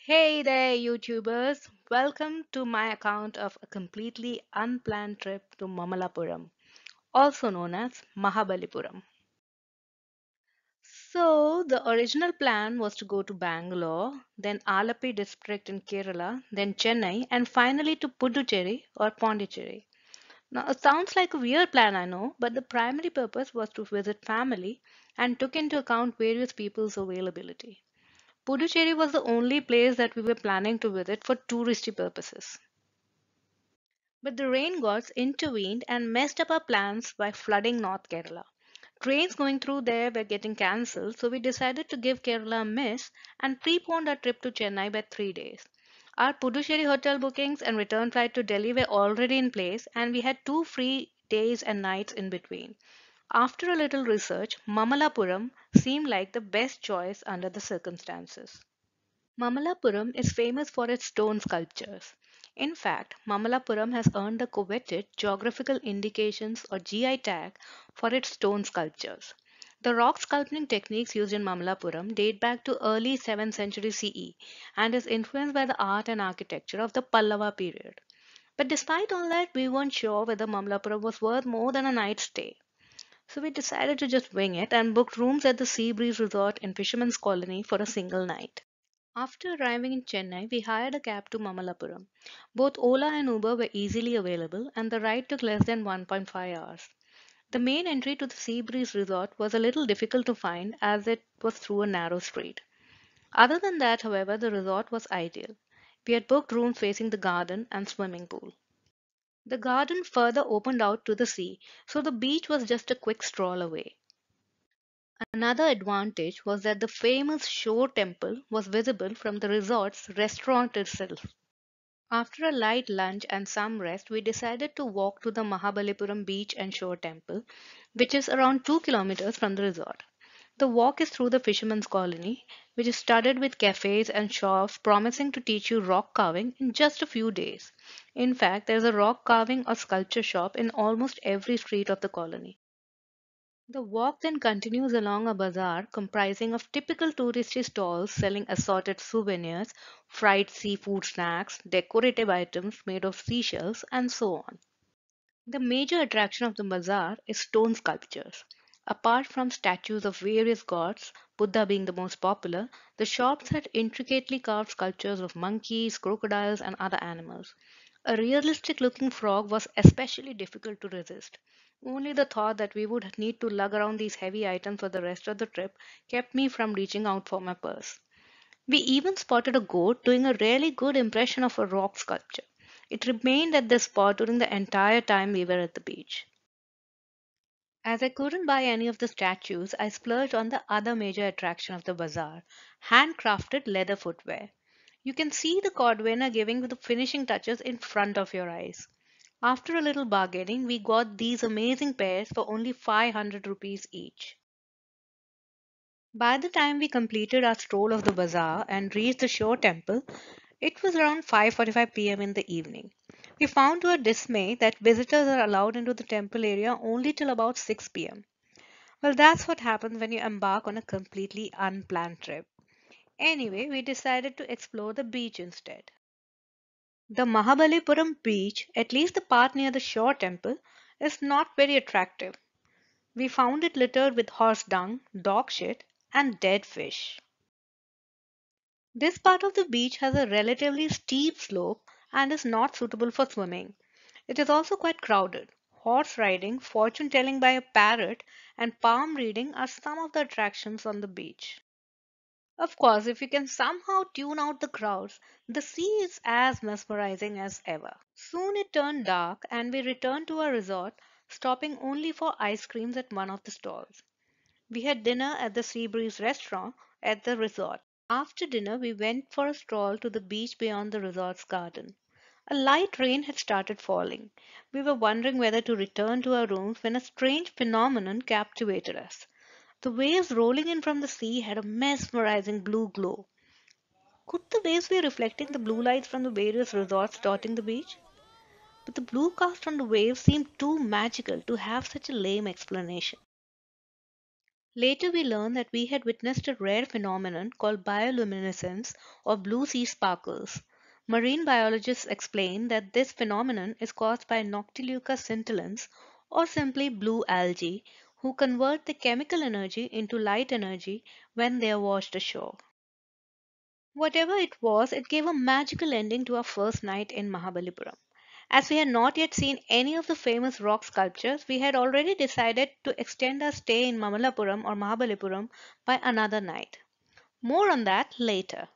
Hey there, YouTubers! Welcome to my account of a completely unplanned trip to Mamallapuram, also known as Mahabalipuram. So, the original plan was to go to Bangalore, then Alapi district in Kerala, then Chennai, and finally to Puducherry or Pondicherry. Now, it sounds like a weird plan, I know, but the primary purpose was to visit family and took into account various people's availability. Puducherry was the only place that we were planning to visit for touristy purposes. But the rain gods intervened and messed up our plans by flooding North Kerala. Trains going through there were getting cancelled, so we decided to give Kerala a miss and preponed our trip to Chennai by 3 days. Our Puducherry hotel bookings and return flight to Delhi were already in place, and we had 2 free days and nights in between. After a little research, Mamallapuram seemed like the best choice under the circumstances. Mamallapuram is famous for its stone sculptures. In fact, Mamallapuram has earned the coveted Geographical Indications or GI tag for its stone sculptures. The rock sculpting techniques used in Mamallapuram date back to early 7th century CE and is influenced by the art and architecture of the Pallava period. But despite all that, we weren't sure whether Mamallapuram was worth more than a night's stay. So we decided to just wing it and booked rooms at the Sea Breeze Resort in Fisherman's Colony for a single night. After arriving in Chennai, we hired a cab to Mamallapuram. Both Ola and Uber were easily available, and the ride took less than 1.5 hours. The main entry to the Seabreeze Resort was a little difficult to find as it was through a narrow street. Other than that, however, the resort was ideal. We had booked rooms facing the garden and swimming pool. The garden further opened out to the sea, so the beach was just a quick stroll away. Another advantage was that the famous shore temple was visible from the resort's restaurant itself. After a light lunch and some rest, we decided to walk to the Mahabalipuram beach and shore temple, which is around 2 kilometers from the resort. The walk is through the fisherman's colony, which is studded with cafes and shops promising to teach you rock carving in just a few days. In fact, there is a rock carving or sculpture shop in almost every street of the colony. The walk then continues along a bazaar comprising of typical touristy stalls selling assorted souvenirs, fried seafood snacks, decorative items made of seashells, and so on. The major attraction of the bazaar is stone sculptures. Apart from statues of various gods, Buddha being the most popular, the shops had intricately carved sculptures of monkeys, crocodiles, and other animals. A realistic looking frog was especially difficult to resist. Only the thought that we would need to lug around these heavy items for the rest of the trip kept me from reaching out for my purse. We even spotted a goat doing a really good impression of a rock sculpture. It remained at this spot during the entire time we were at the beach. As I couldn't buy any of the statues, I splurged on the other major attraction of the bazaar, handcrafted leather footwear. You can see the cordwainer giving the finishing touches in front of your eyes. After a little bargaining, we got these amazing pairs for only 500 rupees each. By the time we completed our stroll of the bazaar and reached the shore temple, it was around 5:45 p.m. in the evening. We found to our dismay that visitors are allowed into the temple area only till about 6 p.m. Well, that's what happens when you embark on a completely unplanned trip. Anyway, we decided to explore the beach instead. The Mahabalipuram beach, at least the part near the shore temple, is not very attractive. We found it littered with horse dung, dog shit, and dead fish. This part of the beach has a relatively steep slope and is not suitable for swimming. It is also quite crowded. Horse riding, fortune telling by a parrot, and palm reading are some of the attractions on the beach. Of course, if you can somehow tune out the crowds, the sea is as mesmerizing as ever. Soon it turned dark and we returned to our resort, stopping only for ice creams at one of the stalls. We had dinner at the Seabreeze restaurant at the resort. After dinner, we went for a stroll to the beach beyond the resort's garden. A light rain had started falling. We were wondering whether to return to our rooms when a strange phenomenon captivated us. The waves rolling in from the sea had a mesmerizing blue glow. Could the waves be reflecting the blue lights from the various resorts dotting the beach? But the blue cast on the waves seemed too magical to have such a lame explanation. Later, we learned that we had witnessed a rare phenomenon called bioluminescence or blue sea sparkles. Marine biologists explain that this phenomenon is caused by Noctiluca scintillans or simply blue algae who convert the chemical energy into light energy when they are washed ashore. Whatever it was, it gave a magical ending to our first night in Mahabalipuram. As we had not yet seen any of the famous rock sculptures, we had already decided to extend our stay in Mamallapuram or Mahabalipuram by another night. More on that later.